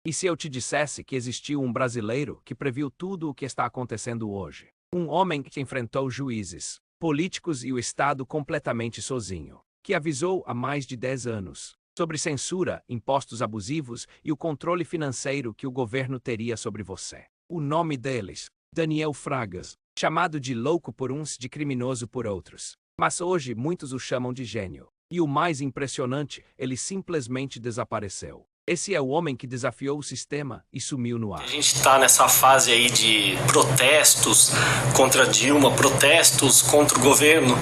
E se eu te dissesse que existiu um brasileiro que previu tudo o que está acontecendo hoje? Um homem que enfrentou juízes, políticos e o Estado completamente sozinho, que avisou há mais de 10 anos sobre censura, impostos abusivos e o controle financeiro que o governo teria sobre você. O nome deles, Daniel Fragas, chamado de louco por uns, de criminoso por outros. Mas hoje muitos o chamam de gênio. E o mais impressionante, ele simplesmente desapareceu. Esse é o homem que desafiou o sistema e sumiu no ar. A gente está nessa fase aí de protestos contra Dilma, protestos contra o governo,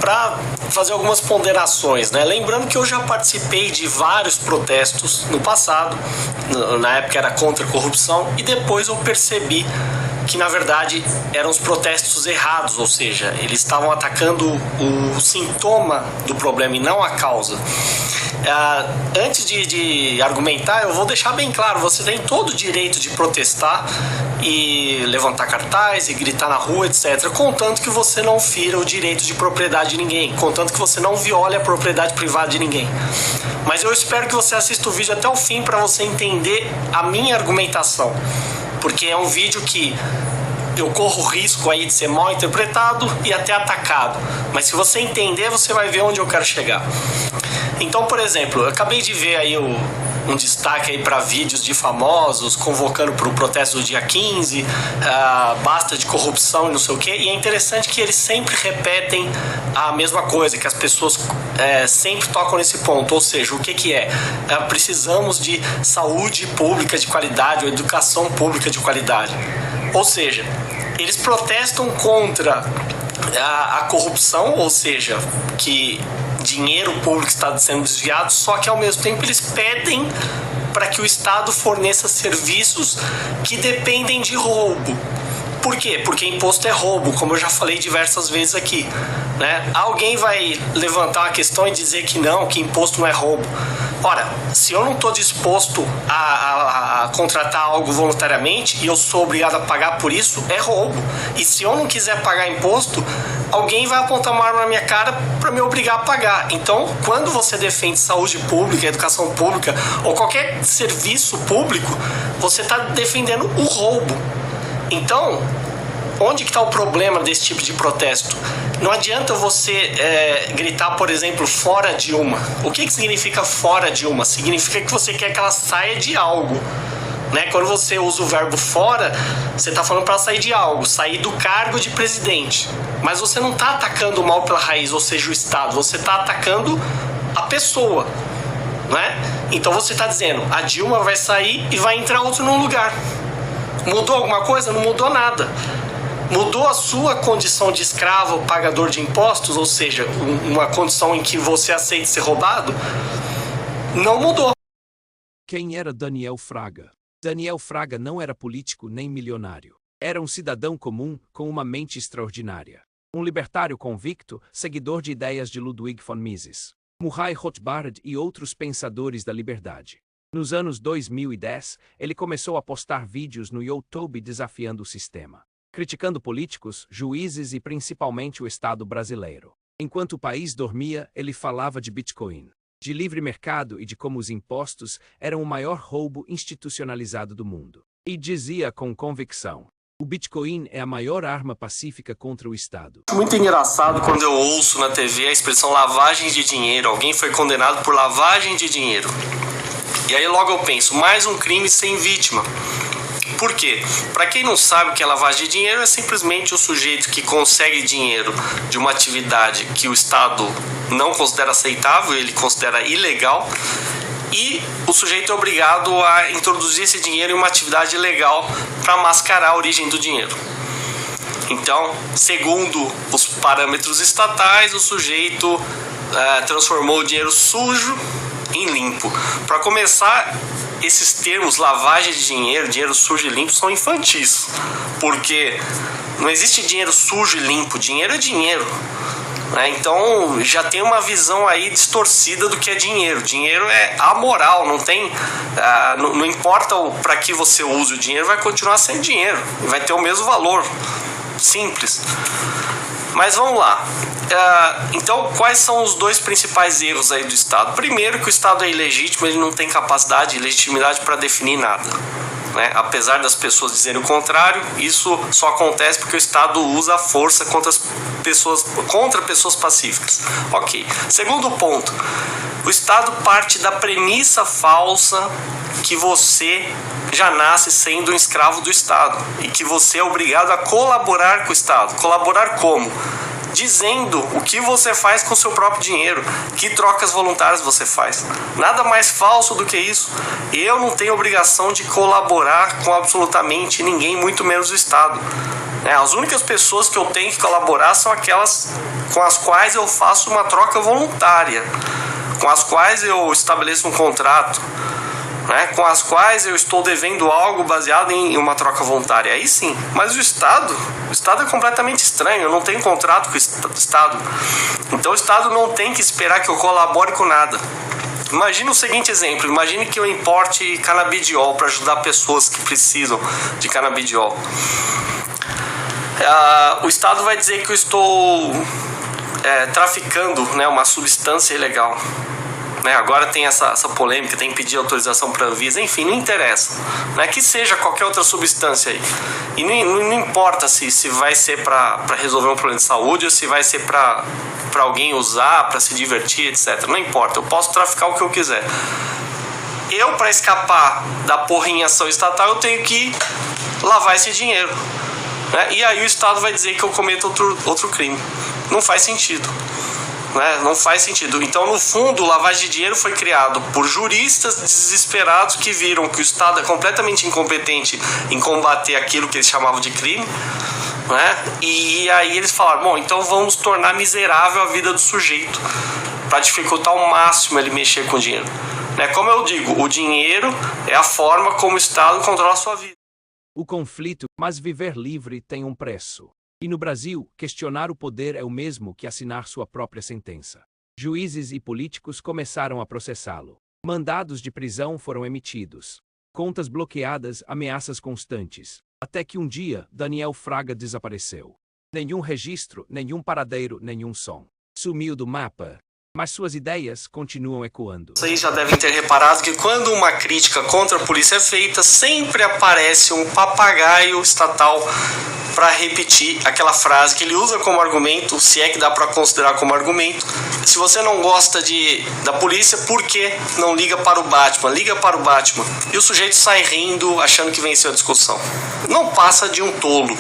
para fazer algumas ponderações, né? Lembrando que eu já participei de vários protestos no passado, na época era contra a corrupção, e depois eu percebi que na verdade eram os protestos errados, ou seja, eles estavam atacando o sintoma do problema e não a causa. Antes de argumentar, eu vou deixar bem claro, você tem todo o direito de protestar e levantar cartaz e gritar na rua, etc., contanto que você não fira o direito de propriedade de ninguém, contanto que você não viole a propriedade privada de ninguém. Mas eu espero que você assista o vídeo até o fim para você entender a minha argumentação, porque é um vídeo que eu corro o risco aí de ser mal interpretado e até atacado, mas se você entender, você vai ver onde eu quero chegar. Então, por exemplo, eu acabei de ver aí um destaque aí para vídeos de famosos convocando para o protesto do dia 15, basta de corrupção e não sei o quê, e é interessante que eles sempre repetem a mesma coisa, que as pessoas sempre tocam nesse ponto, ou seja, o que é? Precisamos de saúde pública de qualidade ou educação pública de qualidade. Ou seja, eles protestam contra a corrupção, ou seja, que dinheiro público está sendo desviado, só que ao mesmo tempo eles pedem para que o Estado forneça serviços que dependem de roubo. Por quê? Porque imposto é roubo, como eu já falei diversas vezes aqui, né? Alguém vai levantar uma questão e dizer que não, que imposto não é roubo. Ora, se eu não estou disposto a contratar algo voluntariamente e eu sou obrigado a pagar por isso, é roubo. E se eu não quiser pagar imposto, alguém vai apontar uma arma na minha cara para me obrigar a pagar. Então, quando você defende saúde pública, educação pública ou qualquer serviço público, você está defendendo o roubo. Então, onde que está o problema desse tipo de protesto? Não adianta você gritar, por exemplo, fora Dilma. O que significa fora Dilma? Significa que você quer que ela saia de algo, né? Quando você usa o verbo fora, você está falando para ela sair de algo, sair do cargo de presidente. Mas você não está atacando o mal pela raiz, ou seja, o Estado. Você está atacando a pessoa, né? Então você está dizendo, a Dilma vai sair e vai entrar outro no lugar. Mudou alguma coisa? Não mudou nada. Mudou a sua condição de escravo, pagador de impostos, ou seja, uma condição em que você aceita ser roubado? Não mudou. Quem era Daniel Fraga? Daniel Fraga não era político nem milionário. Era um cidadão comum com uma mente extraordinária. Um libertário convicto, seguidor de ideias de Ludwig von Mises, Murray Rothbard e outros pensadores da liberdade. Nos anos 2010, ele começou a postar vídeos no YouTube desafiando o sistema, criticando políticos, juízes e principalmente o Estado brasileiro. Enquanto o país dormia, ele falava de Bitcoin, de livre mercado e de como os impostos eram o maior roubo institucionalizado do mundo. E dizia com convicção: o Bitcoin é a maior arma pacífica contra o Estado. Muito engraçado quando eu ouço na TV a expressão lavagem de dinheiro. Alguém foi condenado por lavagem de dinheiro. E aí logo eu penso, mais um crime sem vítima. Por quê? Para quem não sabe o que é lavagem de dinheiro, é simplesmente o sujeito que consegue dinheiro de uma atividade que o Estado não considera aceitável, ele considera ilegal, e o sujeito é obrigado a introduzir esse dinheiro em uma atividade ilegal para mascarar a origem do dinheiro. Então, segundo os parâmetros estatais, o sujeito transformou o dinheiro sujo em limpo. Para começar, esses termos lavagem de dinheiro, dinheiro sujo e limpo são infantis, porque não existe dinheiro sujo e limpo, dinheiro é dinheiro, né? Então já tem uma visão aí distorcida do que é dinheiro. Dinheiro é amoral, não tem, não importa para que você use o dinheiro, vai continuar sendo dinheiro, vai ter o mesmo valor, simples. Mas vamos lá. Então, quais são os dois principais erros aí do Estado? Primeiro, que o Estado é ilegítimo, ele não tem capacidade e legitimidade para definir nada. Né? Apesar das pessoas dizerem o contrário, isso só acontece porque o Estado usa a força contra pessoas pacíficas. Ok. Segundo ponto, o Estado parte da premissa falsa que você já nasce sendo um escravo do Estado e que você é obrigado a colaborar com o Estado. Colaborar como? Dizendo o que você faz com o seu próprio dinheiro, que trocas voluntárias você faz. Nada mais falso do que isso. Eu não tenho obrigação de colaborar com absolutamente ninguém, muito menos o Estado. As únicas pessoas que eu tenho que colaborar são aquelas com as quais eu faço uma troca voluntária, com as quais eu estabeleço um contrato, com as quais eu estou devendo algo baseado em uma troca voluntária. Aí sim, mas o Estado é completamente estranho. Eu não tenho contrato com o Estado. Então o Estado não tem que esperar que eu colabore com nada. Imagina o seguinte exemplo: imagine que eu importe canabidiol para ajudar pessoas que precisam de canabidiol. O Estado vai dizer que eu estou traficando uma substância ilegal. Agora tem essa polêmica, tem que pedir autorização para a Anvisa, enfim, não interessa. Que seja qualquer outra substância aí. E não importa se vai ser para resolver um problema de saúde ou se vai ser para alguém usar, para se divertir, etc. Não importa, eu posso traficar o que eu quiser. Para escapar da porrinhação estatal, eu tenho que lavar esse dinheiro. E aí o Estado vai dizer que eu cometo outro crime. Não faz sentido. Não faz sentido. Então, no fundo, lavagem de dinheiro foi criado por juristas desesperados que viram que o Estado é completamente incompetente em combater aquilo que eles chamavam de crime, e aí eles falaram: bom, então vamos tornar miserável a vida do sujeito para dificultar ao máximo ele mexer com o dinheiro. Como eu digo, o dinheiro é a forma como o Estado controla a sua vida. O conflito, mas viver livre tem um preço. E no Brasil, questionar o poder é o mesmo que assinar sua própria sentença. Juízes e políticos começaram a processá-lo. Mandados de prisão foram emitidos. Contas bloqueadas, ameaças constantes. Até que um dia, Daniel Fraga desapareceu. Nenhum registro, nenhum paradeiro, nenhum som. Sumiu do mapa. Mas suas ideias continuam ecoando. Vocês já devem ter reparado que quando uma crítica contra a polícia é feita, sempre aparece um papagaio estatal para repetir aquela frase que ele usa como argumento, se é que dá para considerar como argumento. Se você não gosta da polícia, por que não liga para o Batman? Liga para o Batman. E o sujeito sai rindo, achando que venceu a discussão. Não passa de um tolo.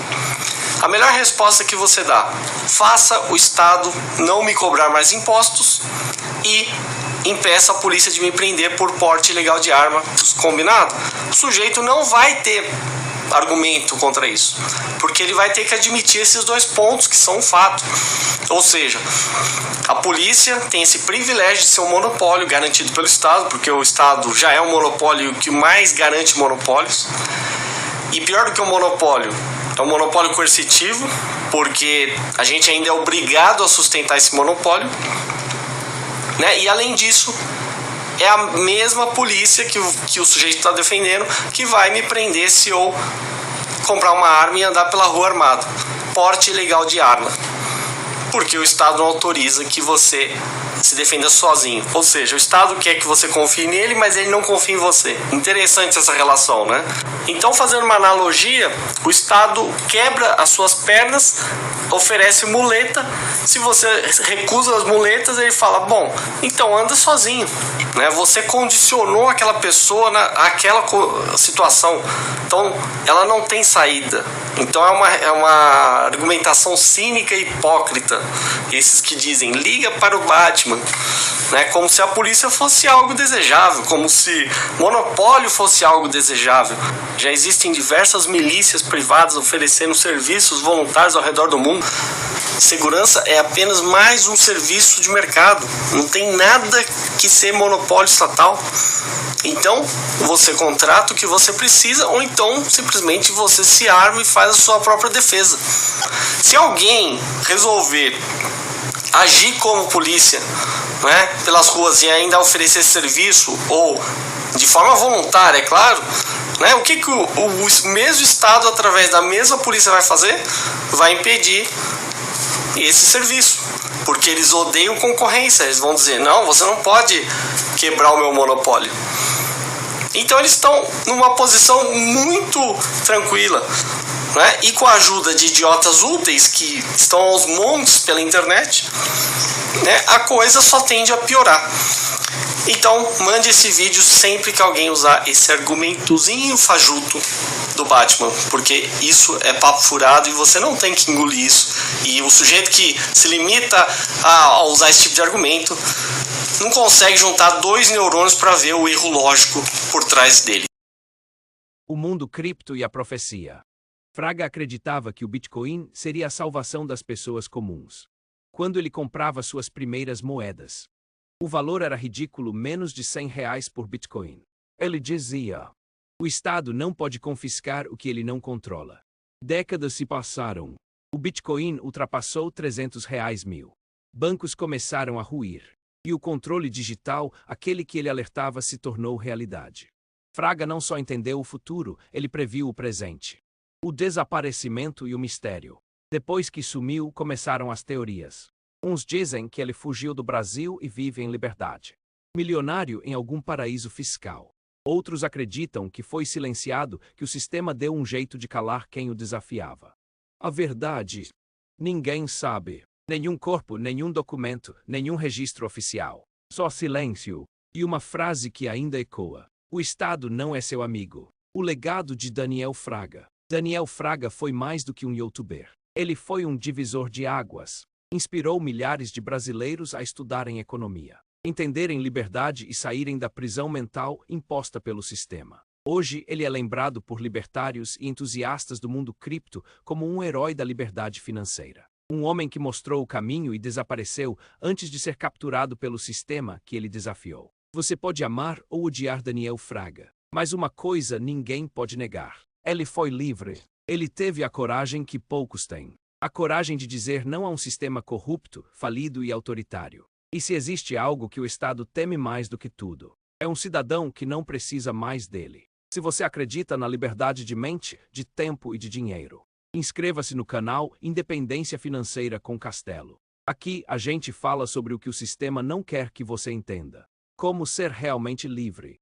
A melhor resposta que você dá: faça o Estado não me cobrar mais impostos e impeça a polícia de me prender por porte ilegal de arma. Combinado? O sujeito não vai ter argumento contra isso, porque ele vai ter que admitir esses dois pontos que são um fato. Ou seja, a polícia tem esse privilégio de ser um monopólio garantido pelo Estado, porque o Estado já é um monopólio que mais garante monopólios. E pior do que um monopólio, é um monopólio coercitivo, porque a gente ainda é obrigado a sustentar esse monopólio, E além disso, é a mesma polícia que o sujeito está defendendo que vai me prender se eu comprar uma arma e andar pela rua armado. Porte ilegal de arma. Porque o Estado não autoriza que você se defenda sozinho. Ou seja, o Estado quer que você confie nele, mas ele não confia em você. Interessante essa relação, Então, fazendo uma analogia, o Estado quebra as suas pernas, oferece muleta. Se você recusa as muletas, ele fala: bom, então anda sozinho. Você condicionou aquela pessoa àquela situação. Então, ela não tem saída. Então, é uma argumentação cínica e hipócrita. Esses que dizem: liga para o Batman. Como se a polícia fosse algo desejável, como se monopólio fosse algo desejável. Já existem diversas milícias privadas oferecendo serviços voluntários ao redor do mundo. Segurança é apenas mais um serviço de mercado. Não tem nada que ser monopólio estatal. Então, você contrata o que você precisa, ou então simplesmente você se arma e faz a sua própria defesa. Se alguém resolver agir como polícia, pelas ruas e ainda oferecer serviço, ou de forma voluntária, é claro, o que o mesmo Estado, através da mesma polícia, vai fazer? Vai impedir esse serviço, porque eles odeiam concorrência. Eles vão dizer, não, você não pode quebrar o meu monopólio. Então eles estão numa posição muito tranquila, né? E com a ajuda de idiotas úteis que estão aos montes pela internet, né, a coisa só tende a piorar. Então mande esse vídeo sempre que alguém usar esse argumentozinho fajuto do Batman, porque isso é papo furado e você não tem que engolir isso. E o sujeito que se limita a usar esse tipo de argumento não consegue juntar 2 neurônios para ver o erro lógico por trás dele. O mundo cripto e a profecia. Fraga acreditava que o Bitcoin seria a salvação das pessoas comuns. Quando ele comprava suas primeiras moedas, o valor era ridículo, menos de R$100 por Bitcoin. Ele dizia: o Estado não pode confiscar o que ele não controla. Décadas se passaram. O Bitcoin ultrapassou R$300 mil. Bancos começaram a ruir. E o controle digital, aquele que ele alertava, se tornou realidade. Fraga não só entendeu o futuro, ele previu o presente. O desaparecimento e o mistério. Depois que sumiu, começaram as teorias. Uns dizem que ele fugiu do Brasil e vive em liberdade, milionário em algum paraíso fiscal. Outros acreditam que foi silenciado, que o sistema deu um jeito de calar quem o desafiava. A verdade, ninguém sabe. Nenhum corpo, nenhum documento, nenhum registro oficial. Só silêncio. E uma frase que ainda ecoa: o Estado não é seu amigo. O legado de Daniel Fraga. Daniel Fraga foi mais do que um youtuber. Ele foi um divisor de águas. Inspirou milhares de brasileiros a estudarem economia, entenderem liberdade e saírem da prisão mental imposta pelo sistema. Hoje ele é lembrado por libertários e entusiastas do mundo cripto como um herói da liberdade financeira. Um homem que mostrou o caminho e desapareceu antes de ser capturado pelo sistema que ele desafiou. Você pode amar ou odiar Daniel Fraga, mas uma coisa ninguém pode negar: ele foi livre. Ele teve a coragem que poucos têm. A coragem de dizer não a um sistema corrupto, falido e autoritário. E se existe algo que o Estado teme mais do que tudo, é um cidadão que não precisa mais dele. Se você acredita na liberdade de mente, de tempo e de dinheiro, inscreva-se no canal Independência Financeira com Castelo. Aqui a gente fala sobre o que o sistema não quer que você entenda. Como ser realmente livre.